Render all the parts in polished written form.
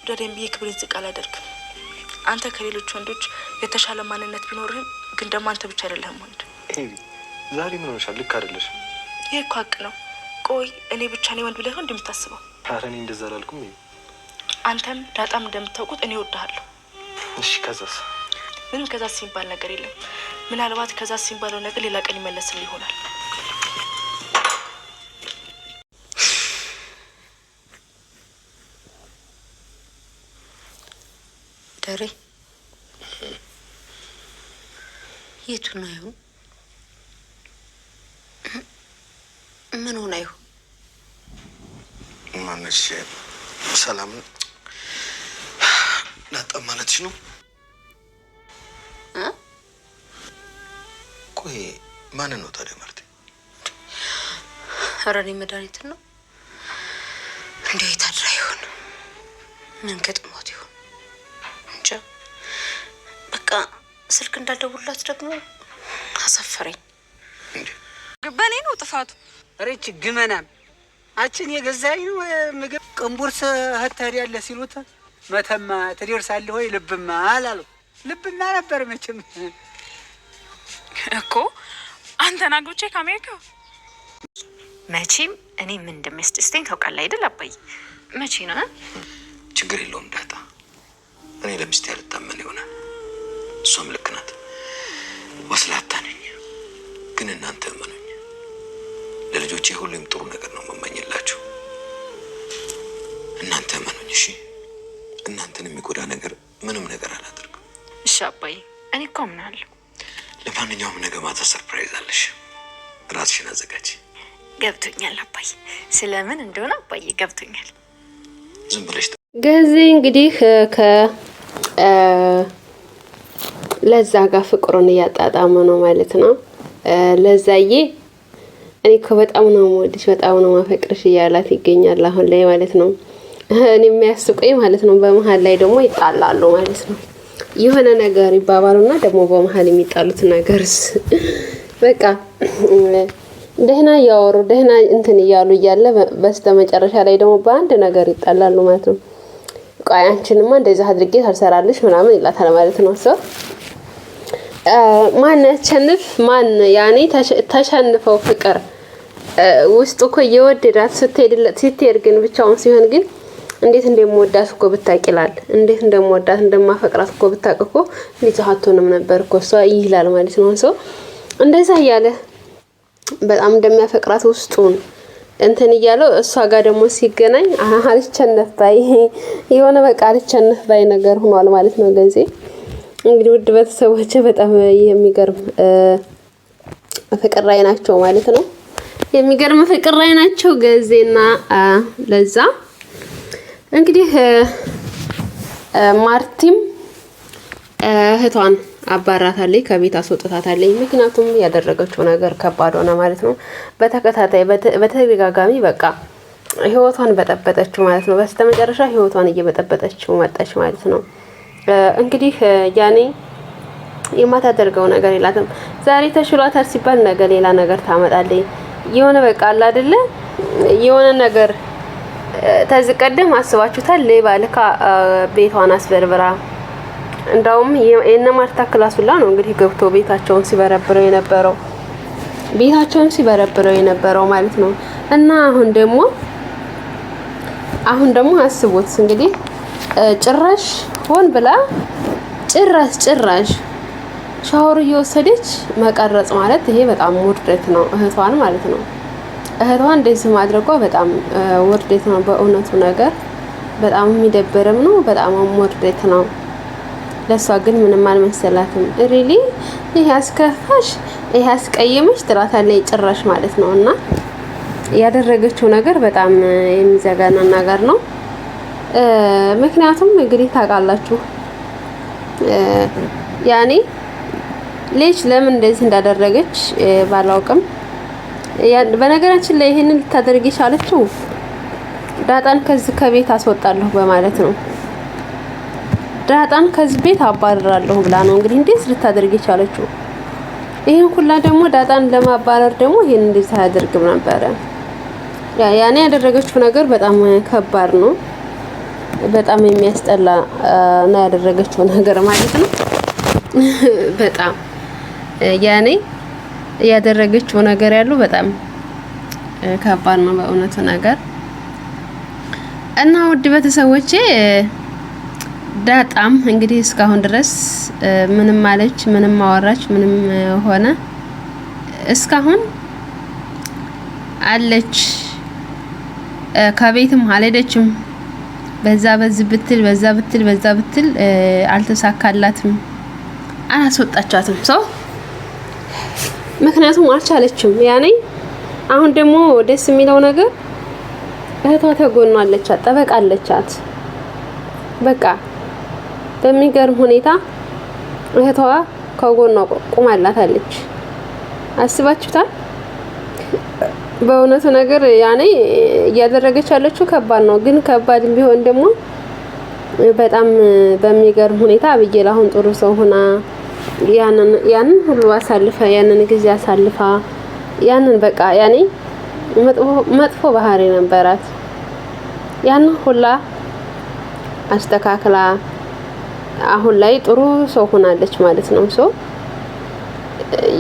ውደደኝ ብዬ ክብሬን ዝቅ አላደርግም። አንተ ከሌሎች ወንዶች የተሻለ ማንነት ቢኖርህም ግን ደግሞ አንተ ብቻ አይደለህም ወንድ። ዛሬ ምን ሆነሻል? ልክ አይደለሽም። ይሄ እኮ ሀቅ ነው። ቆይ እኔ ብቻ ነኝ ወንድ ብለህ እንደምታስበው? ኧረ እኔ እንደዛ አላልኩም። አንተም ዳጣም እንደምታውቁት እኔ እወድሃለሁ። እሺ ከዛስ? ምንም ከዛስ ሲባል ነገር የለም። ምናልባት ከዛስ ሲባለው ነገር ሌላ ቀን ይመለስልህ ይሆናል። ደሬ የቱ ነው ይሁን? ምን ሆነ ይሁን? ማነሽ? ሰላም ዳጣ ማለትሽ ነው? ቆይ ማን ነው ታዲያ ማለት? ኧረ እኔ መድኃኒት ነው እንዴት አድራ ይሆን? ምን ገጥሞት ይሆን? እንጃ። በቃ ስልክ እንዳልደውልላት ደግሞ አሳፈረኝ። በኔ ነው ጥፋቱ። ሬች ግመናም አችን የገዛኝ ነው ምግብ ቅንቡርስ ሀታሪ ያለ ሲሉት መተማ ትደርሳለህ ወይ ልብማ አላሉ። ልብማ ነበር መቼም እኮ አንተን አግብቼ ከአሜሪካ መቼም እኔ ምን እንደሚያስደስተኝ ታውቃለህ አይደል አባዬ? መቼ ነው? ችግር የለውም ዳጣ። እኔ ለሚስቴ ያልታመን ይሆናል። እሷም ልክ ናት። ወስላታ ነኝ። ግን እናንተ እመኑኝ፣ ለልጆቼ ሁሉም ጥሩ ነገር ነው የምመኝላችሁ። እናንተ እመኑኝ እሺ? እናንተን የሚጎዳ ነገር ምንም ነገር አላደርግም። እሺ አባዬ፣ እኔ እኮ አምናለሁ። ለማንኛውም ነገ ማታ ሰርፕራይዝ አለሽ። ራስሽን አዘጋጅ። ገብቶኛል አባዬ። ስለምን እንደሆነ አባዬ ገብቶኛል። ዝም ብለሽ ገዜ እንግዲህ ለዛ ጋር ፍቅሩን እያጣጣመ ነው ማለት ነው። ለዛዬ እኔ እኮ በጣም ነው የምወድሽ በጣም ነው ማፈቅርሽ እያላት ይገኛል አሁን ላይ ማለት ነው። እኔ የሚያስቆይ ማለት ነው በመሃል ላይ ደግሞ ይጣላሉ ማለት ነው። የሆነ ነገር ይባባሉና ደግሞ በመሃል የሚጣሉት ነገርስ በቃ ደህና ያወሩ ደህና እንትን እያሉ እያለ በስተመጨረሻ ላይ ደግሞ በአንድ ነገር ይጣላሉ ማለት ነው። ቆይ አንቺንማ እንደዛ አድርጌ ታልሰራልሽ ምናምን ይላታል ማለት ነው። ሰው ማን ያሸንፍ ማን ያኔ ተሸንፈው ፍቅር ውስጥ እኮ የወደዳት ስትሄድ ግን ብቻውን ሲሆን ግን እንዴት እንደምወዳት እኮ ብታቂላል እንዴት እንደምወዳት እንደማፈቅራት እኮ ብታቅ እኮ እንዴት አትሆንም ነበር እኮ እሷ ይላል ማለት ነው። ሰው እንደዛ እያለ በጣም እንደሚያፈቅራት ውስጡን እንትን እያለው እሷ ጋር ደግሞ ሲገናኝ አልቸነፍ ባይ የሆነ በቃ አልቸነፍ ባይ ነገር ሆኗል ማለት ነው። ገዜ እንግዲህ ውድ ቤተሰቦቼ በጣም የሚገርም ፍቅር ላይ ናቸው ማለት ነው። የሚገርም ፍቅር ላይ ናቸው ገዜና ለዛ እንግዲህ ማርቲም እህቷን አባራታለች ከቤት አስወጥታታለች። ምክንያቱም ያደረገችው ነገር ከባድ ሆነ ማለት ነው። በተከታታይ በተደጋጋሚ በቃ ህይወቷን በጠበጠችው ማለት ነው። በስተመጨረሻ ህይወቷን እየበጠበጠችው መጣች ማለት ነው። እንግዲህ ያኔ የማታደርገው ነገር የላትም። ዛሬ ተሽሏታል ሲባል ነገ ሌላ ነገር ታመጣለች። የሆነ በቃ አለ አይደለ የሆነ ነገር ተዝቀደም አስባችሁታል። ሌባ ልካ ቤቷን አስበርብራ እንዳውም የነ ማርታ ክላስ ሁላ ነው እንግዲህ ገብቶ ቤታቸውን ሲበረብረው የነበረው ማለት ነው። እና አሁን ደግሞ አስቡት እንግዲህ ጭራሽ ሆን ብላ ጭራሽ ሻወር እየወሰደች መቀረጽ ማለት ይሄ በጣም ውርደት ነው። እህቷን ማለት ነው። እህቷን እንደዚህ ማድረጓ በጣም ውርደት ነው። በእውነቱ ነገር በጣም የሚደብርም ነው። በጣም ውርደት ነው። ለሷ ግን ምንም አልመሰላትም። ሪሊ ይሄ አስከፋሽ ይሄ አስቀየመሽ ትላታለች ጭራሽ ማለት ነው። እና ያደረገችው ነገር በጣም የሚዘጋና ነገር ነው። ምክንያቱም እንግዲህ ታውቃላችሁ ያኔ ልጅ ለምን እንደዚህ እንዳደረገች ባላውቅም በነገራችን ላይ ይሄንን ልታደርግ የቻለችው ዳጣን ከዚህ ከቤት አስወጣለሁ በማለት ነው። ዳጣን ከዚህ ቤት አባረራለሁ ብላ ነው እንግዲህ እንዴት ልታደርግ የቻለችው። ይሄን ሁላ ደግሞ ዳጣን ለማባረር ደግሞ ይሄን እንደዚህ አያደርግም ነበር። ያኔ ያደረገችው ነገር በጣም ከባድ ነው። በጣም የሚያስጠላ ነው ያደረገችው ነገር ማለት ነው። በጣም ያኔ ያደረገችው ነገር ያለው በጣም ከባድ ነው በእውነቱ ነገር። እና ውድ ቤተሰቦቼ ዳጣም እንግዲህ እስካሁን ድረስ ምንም አለች፣ ምንም አወራች፣ ምንም ሆነ እስካሁን አለች። ከቤትም አልሄደችም። በዛ ብትል አልተሳካላትም፣ አላስወጣቻትም ሰው ምክንያቱም አልቻለችም። ያኔ አሁን ደግሞ ደስ የሚለው ነገር እህቷ ተጎኗለች፣ ጠበቃለቻት። በቃ በሚገርም ሁኔታ እህቷ ከጎኗ ቁማላታለች። አስባችሁታል? በእውነቱ ነገር ያኔ እያደረገች ያለችው ከባድ ነው። ግን ከባድ ቢሆን ደግሞ በጣም በሚገርም ሁኔታ አብዬል አሁን ጥሩ ሰው ሆና ያንን ሁሉ አሳልፋ ያንን ጊዜ አሳልፋ ያንን በቃ ያኔ መጥፎ ባህሪ ነበራት። ያንን ሁላ አስተካክላ አሁን ላይ ጥሩ ሰው ሆናለች ማለት ነው። ሰው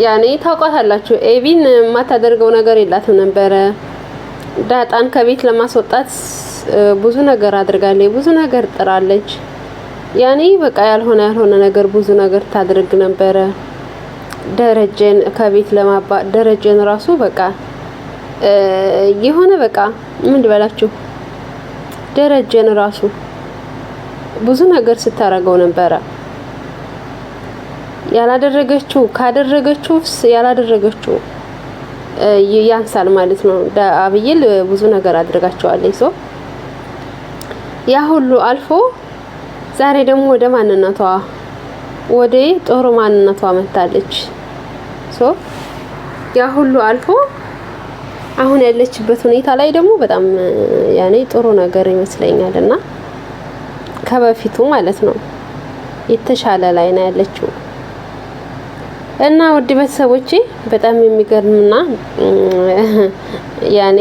ያኔ ታውቃታላችሁ፣ ኤቢን የማታደርገው ነገር የላትም ነበረ። ዳጣን ከቤት ለማስወጣት ብዙ ነገር አድርጋለች፣ ብዙ ነገር ጥራለች። ያኔ በቃ ያልሆነ ነገር ብዙ ነገር ታድርግ ነበረ። ደረጀን ከቤት ደረጀን ራሱ በቃ የሆነ በቃ ምን ልበላችሁ፣ ደረጀን ራሱ ብዙ ነገር ስታረገው ነበረ። ያላደረገችው ካደረገችውስ ያላደረገችው ያንሳል ማለት ነው። አብይል ብዙ ነገር አድርጋቸዋለች። ሶ ያ ሁሉ አልፎ ዛሬ ደግሞ ወደ ማንነቷ ወደ ጥሩ ማንነቷ መታለች። ሶ ያ ሁሉ አልፎ አሁን ያለችበት ሁኔታ ላይ ደግሞ በጣም ያኔ ጥሩ ነገር ይመስለኛልና ከበፊቱ ማለት ነው የተሻለ ላይ ነው ያለችው። እና ውድ ቤተሰቦቼ በጣም የሚገርምና ያኔ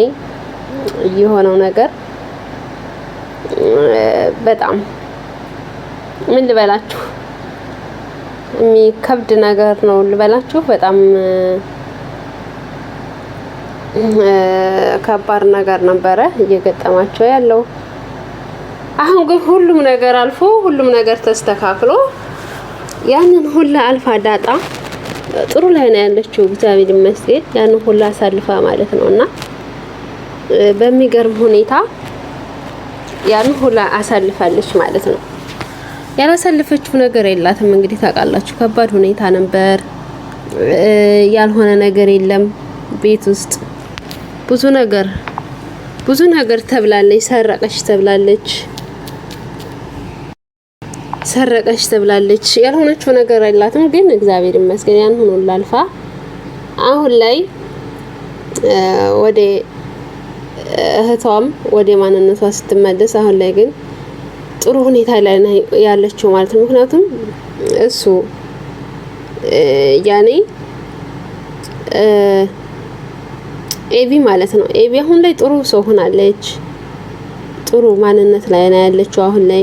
የሆነው ነገር በጣም ምን ልበላችሁ የሚከብድ ነገር ነው ልበላችሁ። በጣም ከባድ ነገር ነበረ እየገጠማቸው ያለው። አሁን ግን ሁሉም ነገር አልፎ ሁሉም ነገር ተስተካክሎ ያንን ሁላ አልፋ ዳጣ ጥሩ ላይ ነው ያለችው። እግዚአብሔር ይመስገን ያንን ሁላ አሳልፋ ማለት ነውና በሚገርም ሁኔታ ያንን ሁላ አሳልፋለች ማለት ነው። ያላሳለፈችው ነገር የላትም። እንግዲህ ታውቃላችሁ ከባድ ሁኔታ ነበር። ያልሆነ ነገር የለም። ቤት ውስጥ ብዙ ነገር ተብላለች። ሰረቀች ተብላለች። ያልሆነችው ነገር የላትም። ግን እግዚአብሔር ይመስገን ያን ሁሉ አልፋ አሁን ላይ ወደ እህቷም ወደ ማንነቷ ስትመለስ አሁን ላይ ግን ጥሩ ሁኔታ ላይ ያለችው ማለት ነው። ምክንያቱም እሱ ያኔ ኤቢ ማለት ነው። ኤቢ አሁን ላይ ጥሩ ሰው ሆናለች። ጥሩ ማንነት ላይ ነው ያለችው አሁን ላይ።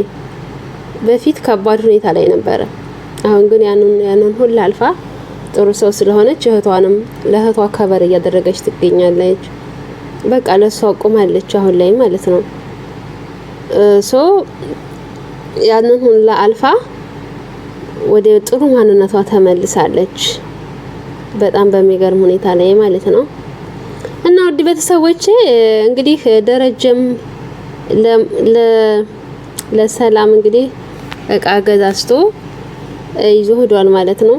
በፊት ከባድ ሁኔታ ላይ ነበረ። አሁን ግን ያንን ሁሉ አልፋ ጥሩ ሰው ስለሆነች እህቷንም ለእህቷ ከበር እያደረገች ትገኛለች። በቃ ለሷ ቆማለች አሁን ላይ ማለት ነው። ሶ ያንን ሁሉ አልፋ ወደ ጥሩ ማንነቷ ተመልሳለች። በጣም በሚገርም ሁኔታ ላይ ማለት ነው። እና ውድ ቤተሰቦቼ እንግዲህ ደረጀም ለሰላም እንግዲህ እቃ ገዛዝቶ ይዞ ሄዷል ማለት ነው።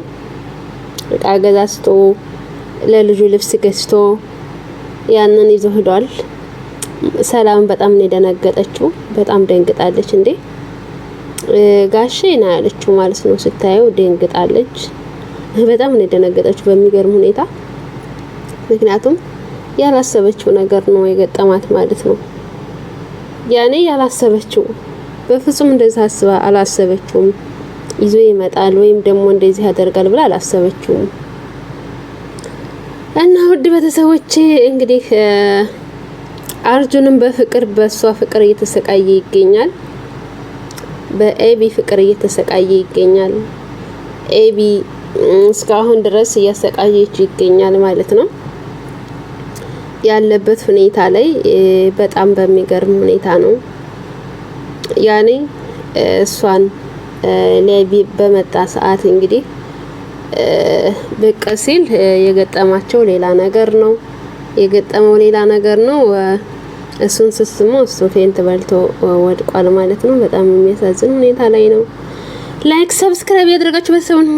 እቃ ገዛዝቶ ለልጁ ልብስ ገዝቶ ያንን ይዞ ሄዷል። ሰላም በጣም ነው የደነገጠችው። በጣም ደንግጣለች። እንዴ ጋሼ ነው ያለችው ማለት ነው። ስታየው ደንግጣለች። በጣም ነው የደነገጠችው በሚገርም ሁኔታ። ምክንያቱም ያላሰበችው ነገር ነው የገጠማት ማለት ነው። ያኔ ያላሰበችው በፍጹም እንደዛ አስባ አላሰበችውም። ይዞ ይመጣል ወይም ደግሞ እንደዚህ ያደርጋል ብላ አላሰበችውም። እና ውድ ቤተሰቦቼ እንግዲህ አርጁንም በሷ ፍቅር እየተሰቃየ ይገኛል። በኤቢ ፍቅር እየተሰቃየ ይገኛል። ኤቢ እስካሁን ድረስ እያሰቃየች ይገኛል ማለት ነው። ያለበት ሁኔታ ላይ በጣም በሚገርም ሁኔታ ነው። ያኔ እሷን ለቢ በመጣ ሰዓት እንግዲህ ብቅ ሲል የገጠማቸው ሌላ ነገር ነው። የገጠመው ሌላ ነገር ነው። እሱን ስስሞ እሱ ፌንት በልቶ ወድቋል ማለት ነው። በጣም የሚያሳዝን ሁኔታ ላይ ነው። ላይክ ሰብስክራይብ ያደረጋችሁ በሰውን